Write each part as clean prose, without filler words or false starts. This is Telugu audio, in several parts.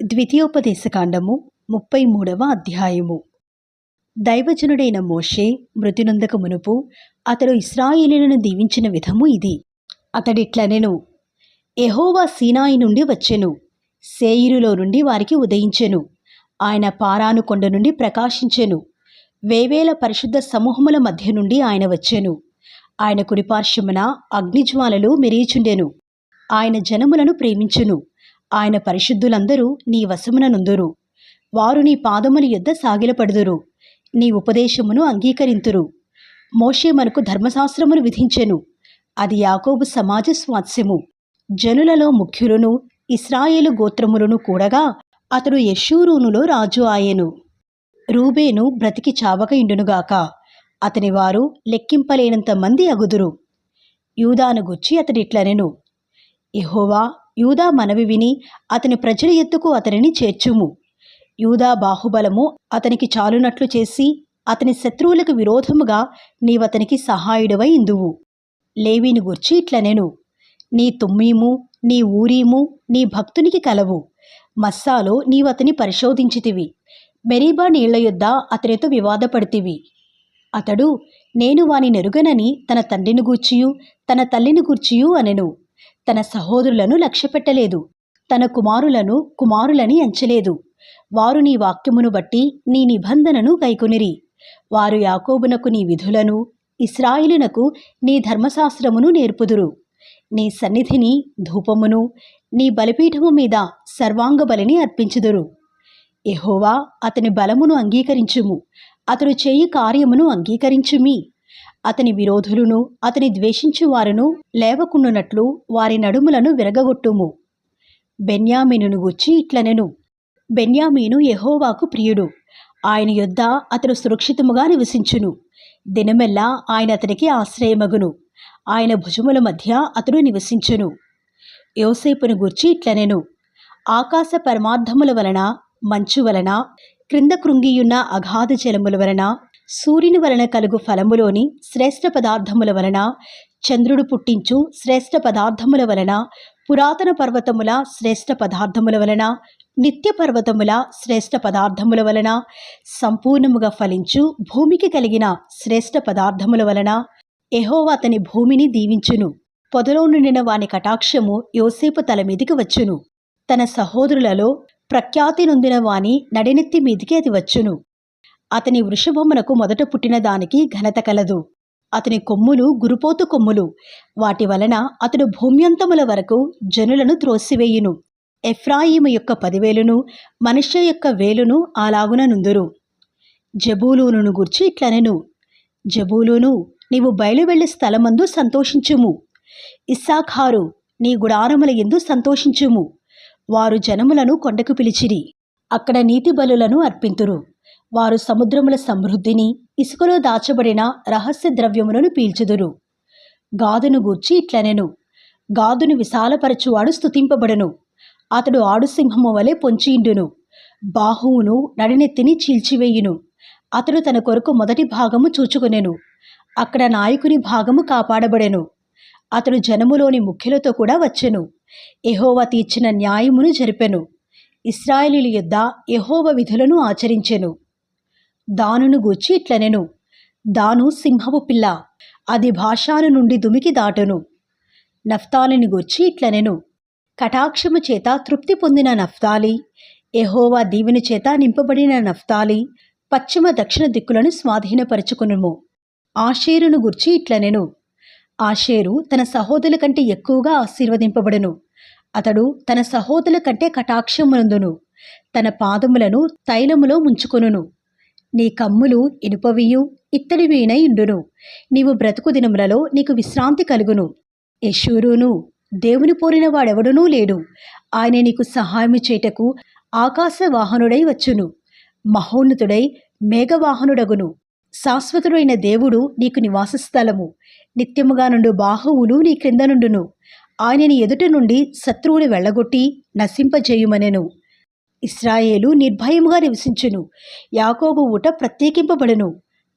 ద్వితీయోపదేశకాండము 33వ అధ్యాయము. దైవజనుడైన మోషే మృతినొందక మునుపు అతడు ఇశ్రాయేలీయులను దీవించిన విధము ఇది. అతడిట్లనెను: యెహోవా సీనాయి నుండి వచ్చెను, శేయీరులో నుండి వారికి ఉదయించెను. ఆయన పారాను కొండ నుండి ప్రకాశించెను. వేవేల పరిశుద్ధ సమూహముల మధ్య నుండి ఆయన వచ్చెను. ఆయన కుడిపార్శ్వమున అగ్నిజ్వాలలు మెరీచుండెను. ఆయన జనములను ప్రేమించును. ఆయన పరిశుద్ధులందరూ నీ వశమున నుందురు. వారు నీ పాదముల యొద్ద సాగిలపడుదురు. నీ ఉపదేశమును అంగీకరింతురు. మోషే మనకు ధర్మశాస్త్రమును విధించెను. అది యాకోబు సమాజ స్వాస్యము. జనులలో ముఖ్యులను ఇశ్రాయేలు గోత్రములను కూడగా అతడు యెషూరూనులో రాజు ఆయెను. రూబేను బ్రతికి చావక ఇండునుగాక. అతని వారు లెక్కింపలేనంత మంది అగుదురు. యూదాను గూర్చి అతడిట్లనెను: యెహోవా యూదా మనవి విని అతని ప్రజల ఎద్దుకు అతనిని చేర్చుము. యూదా బాహుబలము అతనికి చాలునట్లు చేసి అతని శత్రువులకు విరోధముగా నీవతనికి సహాయుడవై ఇందువు. లేవీని గూర్చి ఇట్లనెను: నీ తుమ్మీము నీ ఊరీము నీ భక్తునికి కలవు. మస్సాలో నీవతని పరిశోధించితివి. మెరీబా నీళ్ల యొద్ద అతనితో వివాదపడితివి. అతడు నేను వాని నెరుగనని తన తండ్రిని గూర్చియు తన తల్లిని గూర్చియు అనెను. తన సహోదరులను లక్ష్యపెట్టలేదు. తన కుమారులని ఎంచలేదు. వారు నీ వాక్యమును బట్టి నీ నిబంధనను గైకొనిరి. వారు యాకోబునకు నీ విధులను ఇశ్రాయేలునకు నీ ధర్మశాస్త్రమును నేర్పుదురు. నీ సన్నిధిని ధూపమును నీ బలిపీఠము మీద సర్వాంగ బలిని అర్పించుదురు. యెహోవా అతని బలమును అంగీకరించుము. అతడు చేయు కార్యమును అంగీకరించుమి. అతని విరోధులను అతని ద్వేషించువారును లేవకుండునట్లు వారి నడుములను విరగగొట్టుము. బెన్యామీనును గూర్చి ఇట్లనెను: బెన్యామీను యెహోవాకు ప్రియుడు. ఆయన యొద్ద అతడు సురక్షితముగా నివసించును. దినమెల్లా ఆయన అతనికి ఆశ్రయమగును. ఆయన భుజముల మధ్య అతడు నివసించును. యోసేపును గూర్చి ఇట్లనెను: ఆకాశ పరమార్థముల వలన, మంచు వలన, క్రింద కృంగియున్న అగాధ జలముల వలన, సూర్యుని వలన కలుగు ఫలములోని శ్రేష్ఠ పదార్థముల వలన, చంద్రుడు పుట్టించు శ్రేష్ఠ పదార్థముల వలన, పురాతన పర్వతముల శ్రేష్ఠ పదార్థముల వలన, నిత్య పర్వతముల శ్రేష్ఠ పదార్థముల వలన, సంపూర్ణముగా ఫలించు భూమికి కలిగిన శ్రేష్ఠ పదార్థముల వలన యెహోవా అతని భూమిని దీవించును. పొదలో నుండిన వాని కటాక్షము యోసేపు తల మీదికి వచ్చును. తన సహోదరులలో ప్రఖ్యాతి నొందిన వాని నడినెత్తి మీదికి అది వచ్చును. అతని వృషభమునకు మొదట పుట్టిన దానికి ఘనత కలదు. అతని కొమ్ములు గురుపోతు కొమ్ములు. వాటి వలన అతడు భూమ్యంతముల వరకు జనులను త్రోసివేయును. ఎఫ్రాయిము యొక్క 10,000ను మనష్షే యొక్క 1,000ను అలాగున నుందురు. జెబూలూనును గూర్చి ఇట్లనెను: జెబూలూను, నీవు బయలువెళ్ళి స్థలమందు సంతోషించుము. ఇస్సాఖారు, నీ గుడారముల యందు సంతోషించుము. వారు జనములను కొండకు పిలిచిరి. అక్కడ నీతి బలులను అర్పింతురు. వారు సముద్రముల సమృద్ధిని, ఇసుకలో దాచబడిన రహస్య ద్రవ్యములను పీల్చుదురు. గాదును గూర్చి ఇట్లనెను: గాదును విశాలపరచువాడు స్తుతింపబడును. అతడు ఆడుసింహము వలె పొంచియుండును. బాహువును నడినెత్తిని చీల్చివేయును. అతడు తన కొరకు మొదటి భాగము చూచుకొనెను. అక్కడ నాయకుని భాగము కాపాడబడెను. అతడు జనములోని ముఖ్యులతో కూడా వచ్చెను. యెహోవా తీర్చిన న్యాయమును జరిపెను. ఇశ్రాయేలీయుల యొద్ద యెహోవా విధులను ఆచరించెను. దానును గూర్చి ఇట్లనెను: దాను సింహపు పిల్ల, అది భాషాను నుండి దుమికి దాటును. నఫ్తాలిని గూర్చి ఇట్లనెను: కటాక్షము చేత తృప్తి పొందిన నఫ్తాలి, యెహోవా దీవెన చేత నింపబడిన నఫ్తాలి, పశ్చిమ దక్షిణ దిక్కులను స్వాధీనపరచుకొనుము. ఆషేరును గూర్చి ఇట్లనెను: ఆషేరు తన సహోదరుల కంటే ఎక్కువగా ఆశీర్వదింపబడును. అతడు తన సహోదరుల కంటే కటాక్షమునందును. తన పాదములను తైలములో ముంచుకొనును. నీ కమ్ములు ఇనుపవియు ఇత్తడివీనై ఉండును. నీవు బ్రతుకు దినములలో నీకు విశ్రాంతి కలుగును. యెషూరూను, దేవుని పోలిన వాడెవడునూ లేడు. ఆయన నీకు సహాయము చేయుటకు ఆకాశ వాహనుడై వచ్చును. మహోన్నతుడై మేఘవాహనుడగును. శాశ్వతుడైన దేవుడు నీకు నివాస స్థలము. నిత్యముగా నుండు బాహువులు నీ క్రింద నుండును. ఆయన నీ ఎదుట నుండి శత్రువులు వెళ్ళగొట్టి నశింపజేయుమనెను. ఇశ్రాయేలు నిర్భయముగా నివసించును. యాకోబు ఊట ప్రత్యేకింపబడును.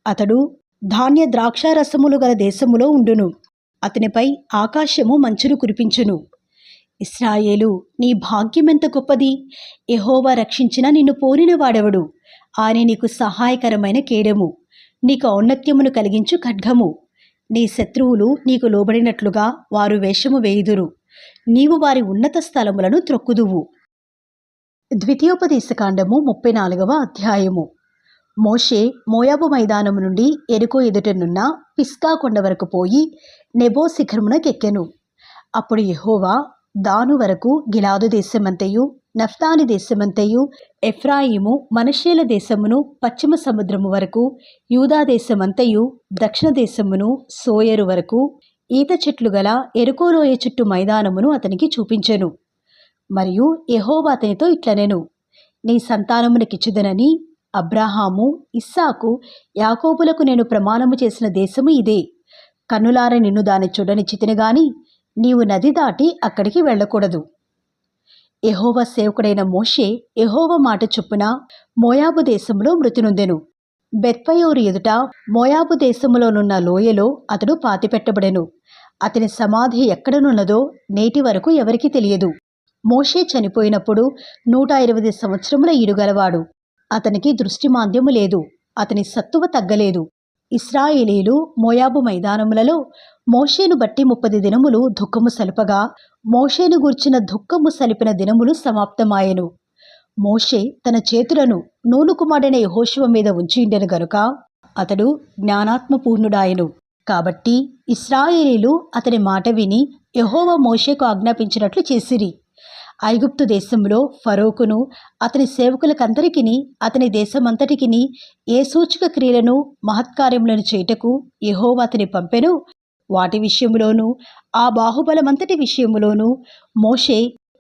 అతడు ధాన్య ద్రాక్షారసములు గల దేశములో ఉండును. అతనిపై ఆకాశము మంచును కురిపించును. ఇశ్రాయేలు, నీ భాగ్యమెంత గొప్పది! యెహోవా రక్షించిన నిన్ను పోరినవాడెవడు? ఆయన నీకు సహాయకరమైన కేడెము, నీకు ఔన్నత్యమును కలిగించు ఖడ్గము. నీ శత్రువులు నీకు లోబడినట్లుగా వారు వేషము వేయుదురు, నీవు వారి ఉన్నత స్థలములను త్రొక్కుదువు. ద్వితీయోపదేశకాండము 34వ అధ్యాయము. మోషే మోయాబు మైదానము నుండి ఎరుకో ఎదుటనున్న పిస్కా కొండ వరకు పోయి నెబో శిఖరమునకెక్కెను. అప్పుడు యెహోవా దాను వరకు గిలాదు దేశమంతయు, నఫ్తాలి దేశమంతయు, ఎఫ్రాయిము మనష్షేల దేశమును, పశ్చిమ సముద్రము వరకు, యూదా దేశమంతయు, దక్షిణ దేశమును, సోయరు వరకు ఈత చెట్లు గల ఎరుకో లోయ చుట్టూ మైదానమును అతనికి చూపించెను. మరియు యెహోవా అతనితో ఇట్లనెను, నీ సంతానమునకిచ్చుదనని అబ్రాహాము, ఇస్సాకు, యాకోబులకు నేను ప్రమాణము చేసిన దేశము ఇదే. కన్నులార నిన్ను దాన్ని చూడనిచ్చితిని గాని నీవు నది దాటి అక్కడికి వెళ్ళకూడదు. యెహోవా సేవకుడైన మోషే యెహోవా మాట చొప్పున మోయాబు దేశంలో మృతి నొందెను. బెత్పయోరు ఎదుట మోయాబు దేశములోనున్న లోయలో అతడు పాతిపెట్టబడెను. అతని సమాధి ఎక్కడనున్నదో నేటి వరకు ఎవరికీ తెలియదు. మోషే చనిపోయినప్పుడు 120 సంవత్సరముల ఈడుగలవాడు. అతనికి దృష్టిమాంద్యము లేదు, అతని సత్తువ తగ్గలేదు. ఇశ్రాయేలీలు మోయాబు మైదానములలో మోషేను బట్టి 30 దినములు దుఃఖము సలుపగా, మోషేను గూర్చిన దుఃఖము సలిపిన దినములు సమాప్తమాయెను. మోషే తన చేతులను నూను కుమారుడైన యెహోషువ మీద ఉంచిండెను గనుక అతడు జ్ఞానాత్మపూర్ణుడాయెను. కాబట్టి ఇశ్రాయేలీలు అతని మాట విని యెహోవా మోషేకు ఆజ్ఞాపించినట్లు చేసిరి. ఐగుప్తు దేశంలో ఫరోకును అతని సేవకులకందరికిని అతని దేశమంతటికిని ఏ సూచక క్రియలను మహత్కార్యములను చేయుటకు యెహోవా అతని పంపెను, వాటి విషయములోనూ ఆ బాహుబలమంతటి విషయములోనూ మోషే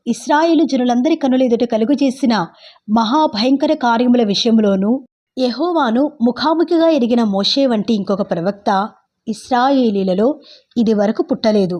ఇశ్రాయేలు జనులందరి కనులెదుట కలుగజేసిన మహాభయంకర కార్యముల విషయములోనూ యెహోవాను ముఖాముఖిగా ఎరిగిన మోషే వంటి ఇంకొక ప్రవక్త ఇశ్రాయేలీలలో ఇది వరకు పుట్టలేదు.